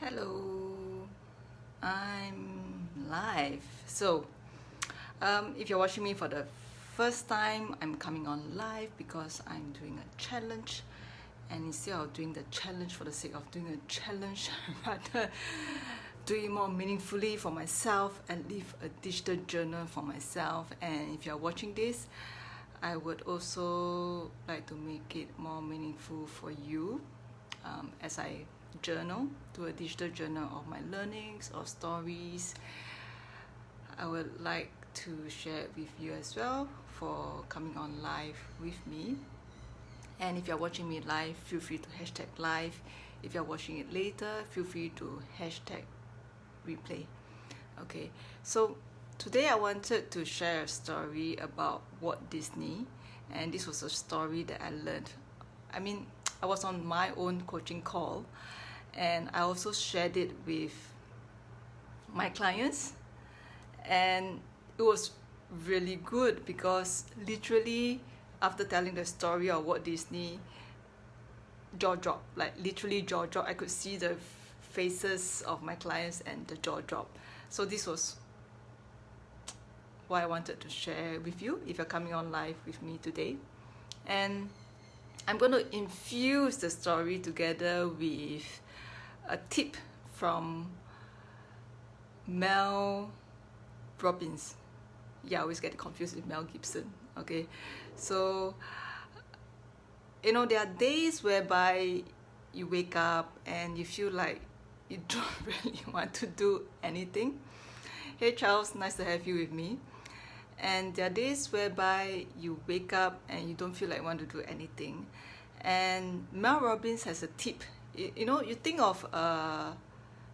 Hello, I'm live. So, if you're watching me for the first time, I'm coming on live because I'm doing a challenge. And instead of doing the challenge for the sake of doing a challenge, rather do it more meaningfully for myself and leave a digital journal for myself. And if you're watching this, I would also like to make it more meaningful for you as I journal, do a digital journal of my learnings or stories. I would like to share it with you as well for coming on live with me. And if you're watching me live, feel free to hashtag live. If you're watching it later, feel free to hashtag replay. Okay, so today I wanted to share a story about Walt Disney, and this was a story that I learned. I was on my own coaching call, and I also shared it with my clients, and it was really good because literally after telling the story of Walt Disney, jaw drop, like literally jaw drop. I could see the faces of my clients and the jaw drop. So this was what I wanted to share with you if you're coming on live with me today. And I'm going to infuse the story together with a tip from Mel Robbins. Yeah, I always get confused with Mel Gibson. Okay, so there are days whereby you wake up and you feel like you don't really want to do anything. Hey Charles, nice to have you with me. And there are days whereby you wake up and you don't feel like you want to do anything. And Mel Robbins has a tip. You think of a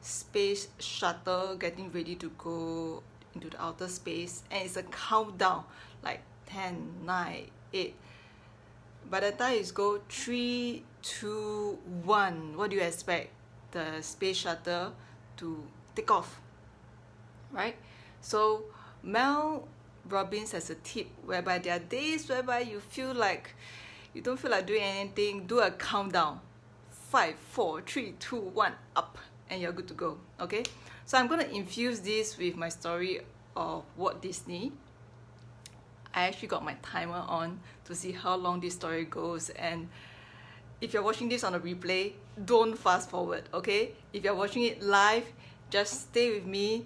space shuttle getting ready to go into the outer space, and it's a countdown, like 10, 9, 8. By the time it's go 3, 2, 1, what do you expect? The space shuttle to take off, right? So Mel Robbins has a tip whereby there are days whereby you feel like you don't feel like doing anything. Do a countdown, 5, 4, 3, 2, 1, up, and you're good to go. Okay, so I'm going to infuse this with my story of Walt Disney. I actually got my timer on to see how long this story goes, and if you're watching this on a replay, don't fast forward. Okay, if you're watching it live, just stay with me.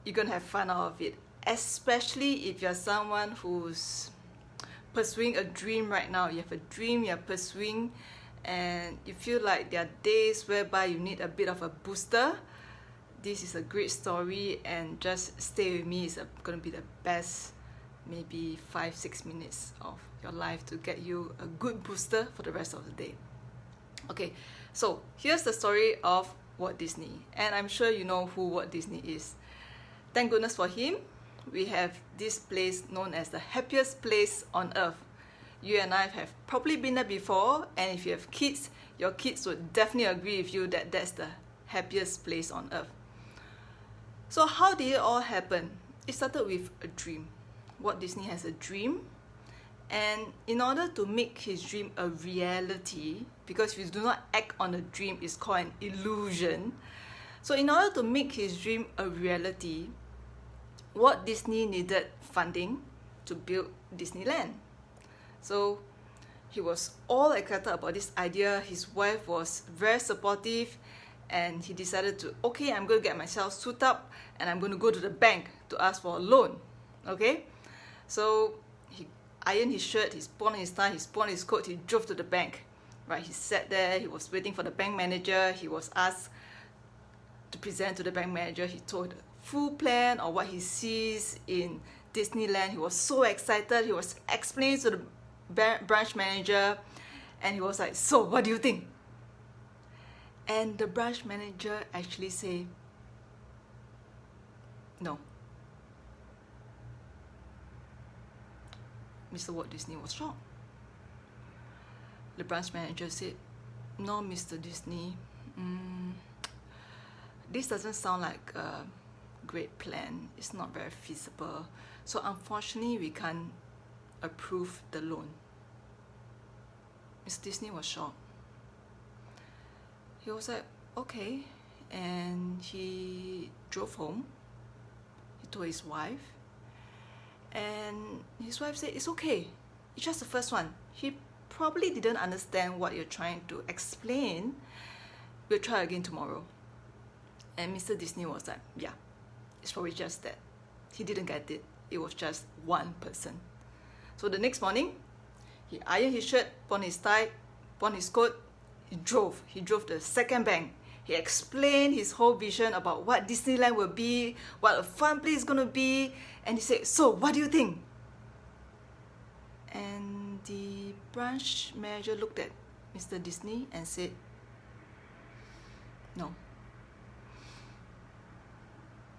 You're gonna have fun out of it, especially if you're someone who's pursuing a dream right now. You have a dream you're pursuing and you feel like there are days whereby you need a bit of a booster. This is a great story, and just stay with me. It's going to be the best maybe 5-6 minutes of your life to get you a good booster for the rest of the day. Okay, so here's the story of Walt Disney, and I'm sure you know who Walt Disney is. Thank goodness for him. We have this place known as the happiest place on earth. You and I have probably been there before, and if you have kids, your kids would definitely agree with you that that's the happiest place on earth. So how did it all happen? It started with a dream. Walt Disney has a dream, and in order to make his dream a reality, because if you do not act on a dream, it's called an illusion. So in order to make his dream a reality, Walt Disney needed funding to build Disneyland. So he was all excited about this idea. His wife was very supportive, and he decided to, okay, I'm going to get myself suited up and I'm going to go to the bank to ask for a loan. Okay, so he ironed his shirt, he put on his tie, he put on his coat, he drove to the bank. Right, he sat there, he was waiting for the bank manager. He was asked to present to the bank manager. He told the full plan of what he sees in Disneyland. He was so excited. He was explaining to the branch manager, and he was like, so what do you think? And the branch manager actually said, no. Mr. Walt Disney was shocked. The branch manager said, no, Mr. Disney, this doesn't sound like a great plan. It's not very feasible. So unfortunately, we can't approve the loan. Mr. Disney was shocked. He was like, okay, And he drove home. He told his wife, and his wife said, it's okay, it's just the first one. He probably didn't understand what you're trying to explain. We'll try again tomorrow. And Mr. Disney was like, yeah, it's probably just that. He didn't get it. It was just one person. So the next morning, he ironed his shirt, put on his tie, put on his coat. He drove to the second bank. He explained his whole vision about what Disneyland will be, what a fun place is going to be. And he said, so what do you think? And the branch manager looked at Mr. Disney and said, no.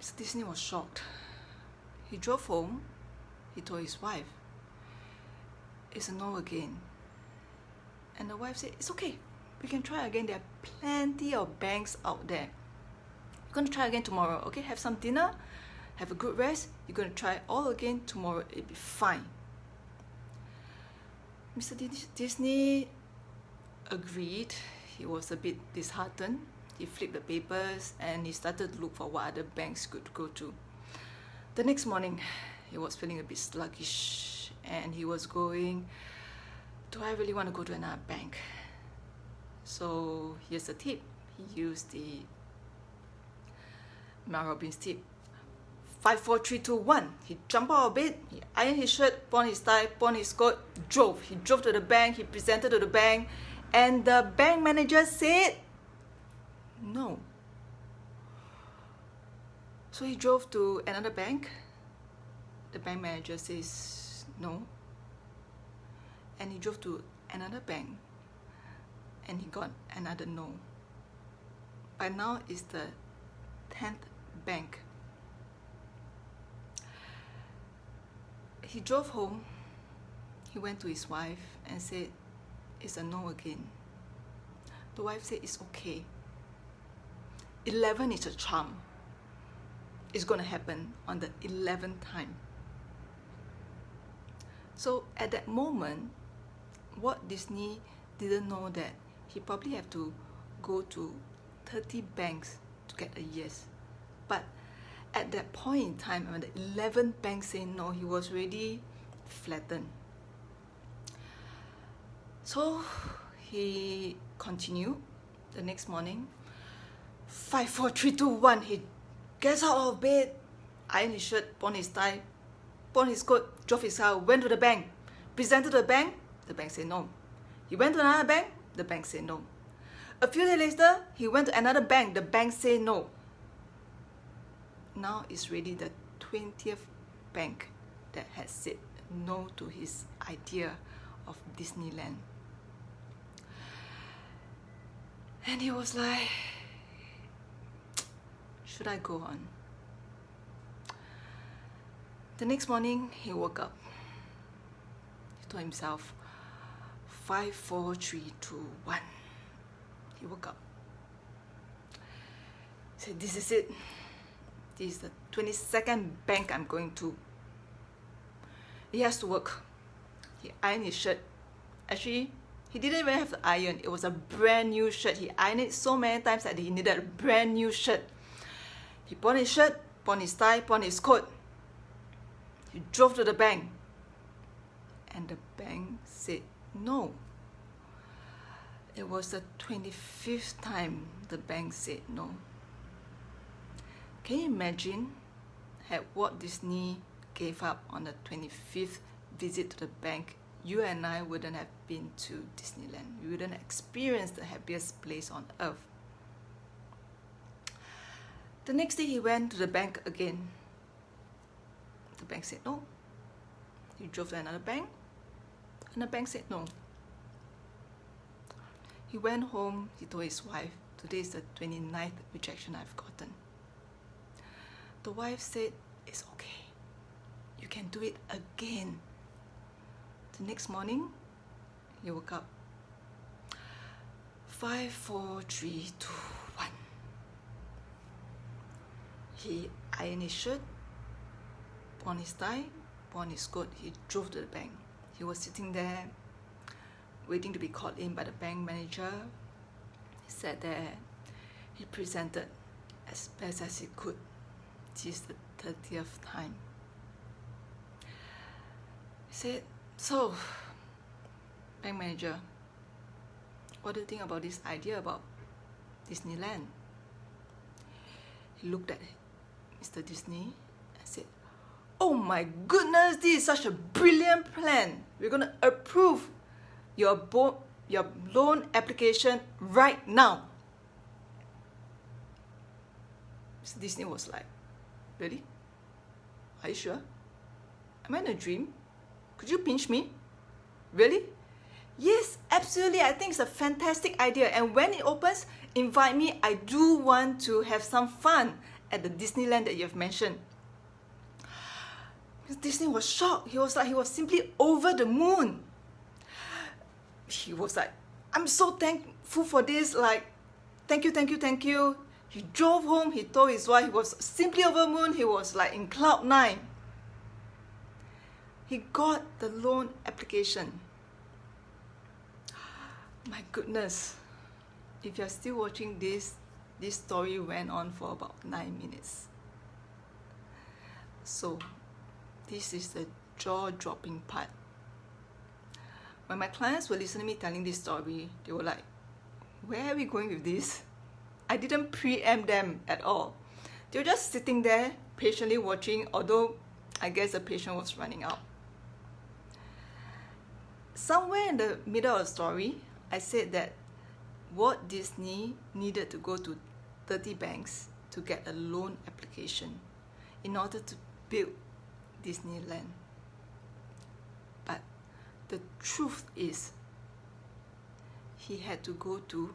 Mr. Disney was shocked. He drove home. He told his wife, it's a no again. And the wife said, it's okay, we can try again. There are plenty of banks out there. We're going to try again tomorrow, okay? Have some dinner, have a good rest. You're going to try all again tomorrow. It'll be fine. Mr. Disney agreed. He was a bit disheartened. He flipped the papers and he started to look for what other banks could go to. The next morning, he was feeling a bit sluggish and he was going, do I really want to go to another bank? So here's a tip. He used the Mel Robbins tip. 5, 4, 3, 2, 1. He jumped out of bed, he ironed his shirt, put on his tie, put on his coat, drove. He drove to the bank, he presented to the bank, and the bank manager said, no. So he drove to another bank. The bank manager says no. And he drove to another bank and he got another no. By now it's the 10th bank. He drove home. He went to his wife and said, it's a no again. The wife said, it's okay. 11 is a charm. It's going to happen on the 11th time. So at that moment, Walt Disney didn't know that he probably have to go to 30 banks to get a yes. But at that point in time, when the 11th bank said no, he was already flattened. So he continued the next morning. 5, 4, 3, 2, 1. He gets out of bed, ironed his shirt, put on his tie, put on his coat, drove his car, went to the bank, presented to the bank said no. He went to another bank, the bank said no. A few days later, he went to another bank, the bank said no. Now it's really the 20th bank that has said no to his idea of Disneyland. And he was like, should I go on? The next morning, he woke up. He told himself, 5, 4, 3, 2, 1. He woke up. He said, this is it. This is the 22nd bank I'm going to. He has to work. He ironed his shirt. Actually, he didn't even have to iron. It was a brand new shirt. He ironed it so many times that he needed a brand new shirt. He put on his shirt, put on his tie, put on his coat. He drove to the bank. And the bank said no. It was the 25th time the bank said no. Can you imagine, had Walt Disney gave up on the 25th visit to the bank, you and I wouldn't have been to Disneyland. We wouldn't experience the happiest place on earth. The next day he went to the bank again. The bank said no. He drove to another bank, and the bank said no. He went home, he told his wife, today is the 29th rejection I've gotten. The wife said, it's okay. You can do it again. The next morning, he woke up. 5, 4, 3, 2, 1. He ironed his shirt, put on his tie, put on his coat. He drove to the bank. He was sitting there, waiting to be called in by the bank manager. He sat there. He presented as best as he could. This is the 30th time. He said, "So, bank manager, what do you think about this idea about Disneyland?" He looked at Mr. Disney and said, "Oh my goodness, this is such a brilliant plan. We're going to approve your loan application right now." Mr. Disney was like, "Really? Are you sure? Am I in a dream? Could you pinch me? Really?" "Yes, absolutely. I think it's a fantastic idea. And when it opens, invite me. I do want to have some fun at the Disneyland that you've mentioned." Disney was shocked. He was simply over the moon. He was like, "I'm so thankful for this. Like, thank you, thank you, thank you." He drove home. He told his wife he was simply over the moon. He was like in cloud 9. He got the loan application. My goodness. If you're still watching this story went on for about 9 minutes. So, this is the jaw-dropping part. When my clients were listening to me telling this story, they were like, "Where are we going with this?" I didn't preempt them at all. They were just sitting there patiently watching, although I guess the patience was running out. Somewhere in the middle of the story, I said that Walt Disney needed to go to 30 banks to get a loan application in order to build Disneyland. But the truth is, he had to go to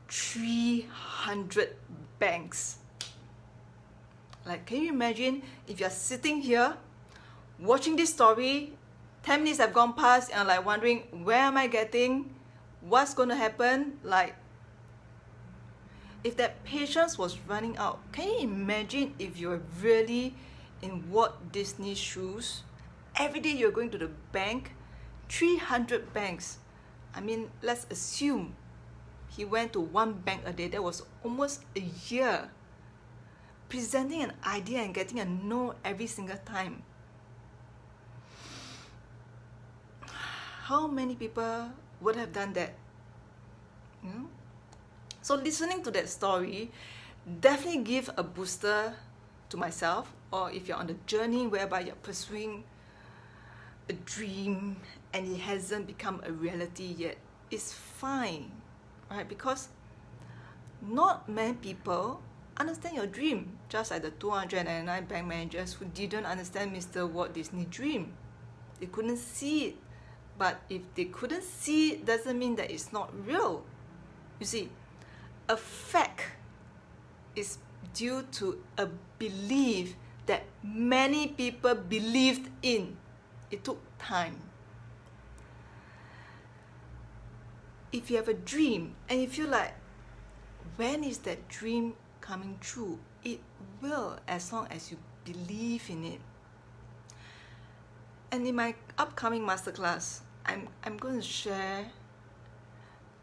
300 banks. Like, can you imagine if you're sitting here watching this story, 10 minutes have gone past and like wondering, where am I getting? What's going to happen? Like, if that patience was running out, can you imagine if you're really in Walt Disney's shoes? Every day you're going to the bank, 300 banks. I mean, let's assume he went to one bank a day. That was almost a year. Presenting an idea and getting a no every single time. How many people would have done that? You know? So listening to that story definitely give a booster to myself, or if you're on the journey whereby you're pursuing a dream and it hasn't become a reality yet, it's fine, right? Because not many people understand your dream, just like the 299 bank managers who didn't understand Mr. Walt Disney's dream. They couldn't see it. But if they couldn't see it, doesn't mean that it's not real. You see, a fact is due to a belief that many people believed in. It took time. If you have a dream and you feel like, when is that dream coming true? It will, as long as you believe in it. And in my upcoming masterclass, I'm going to share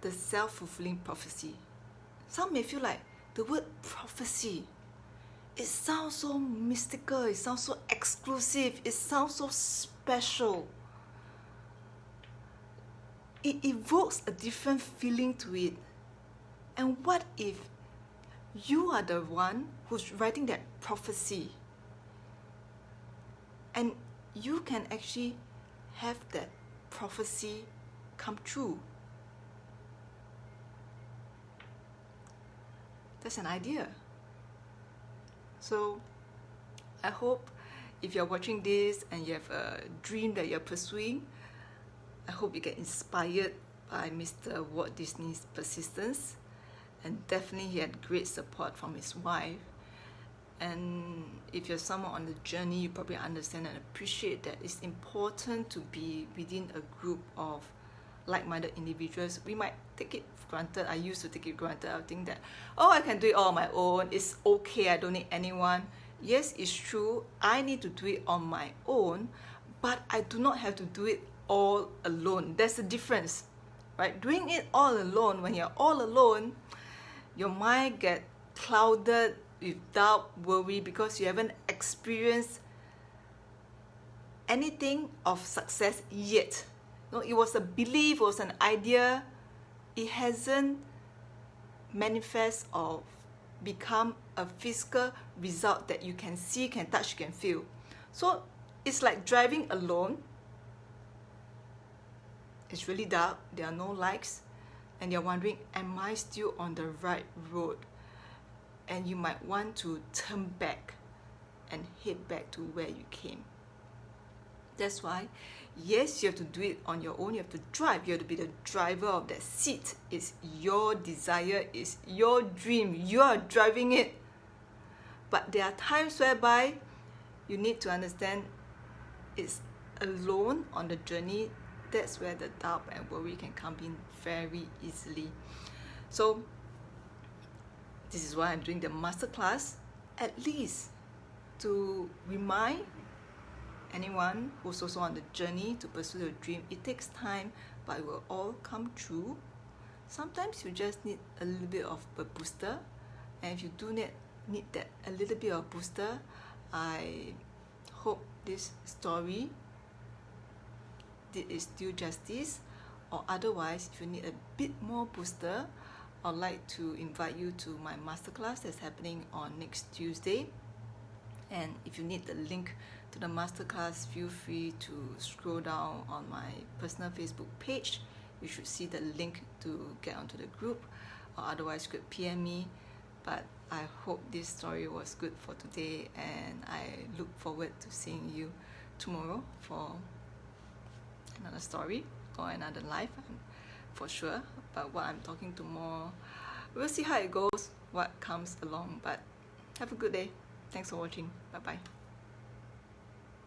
the self-fulfilling prophecy. Some may feel like the word prophecy, it sounds so mystical, it sounds so exclusive, it sounds so special. It evokes a different feeling to it. And what if you are the one who's writing that prophecy? And you can actually have that prophecy come true. That's an idea. So I hope if you're watching this and you have a dream that you're pursuing, I hope you get inspired by Mr. Walt Disney's persistence. And definitely he had great support from his wife. And if you're someone on the journey, you probably understand and appreciate that it's important to be within a group of like-minded individuals. We might take it for granted. I used to take it for granted. I think that, oh, I can do it all on my own. It's okay. I don't need anyone. Yes, it's true. I need to do it on my own, but I do not have to do it all alone. There's a difference, right? Doing it all alone, when you're all alone, your mind get clouded with doubt, worry, because you haven't experienced anything of success yet. No, it was a belief, it was an idea. It hasn't manifest or become a physical result that you can see, can touch, can feel. So it's like driving alone. It's really dark, there are no lights, and you're wondering, am I still on the right road? And you might want to turn back and head back to where you came. That's why, yes, you have to do it on your own. You have to drive. You have to be the driver of that seat. It's your desire. It's your dream. You are driving it. But there are times whereby you need to understand it's alone on the journey. That's where the doubt and worry can come in very easily. So this is why I'm doing the masterclass, at least to remind anyone who's also on the journey to pursue your dream. It takes time, but it will all come true. Sometimes you just need a little bit of a booster, and if you do need that a little bit of booster, I hope this story did its due justice. Or otherwise, if you need a bit more booster, I'd like to invite you to my masterclass that's happening on next Tuesday. And if you need the link to the masterclass, feel free to scroll down on my personal Facebook page. You should see the link to get onto the group, or otherwise you could PM me. But I hope this story was good for today, and I look forward to seeing you tomorrow for another story or another life, for sure. But what I'm talking to more, we'll see how it goes, what comes along. But have a good day. Thanks for watching. Bye bye.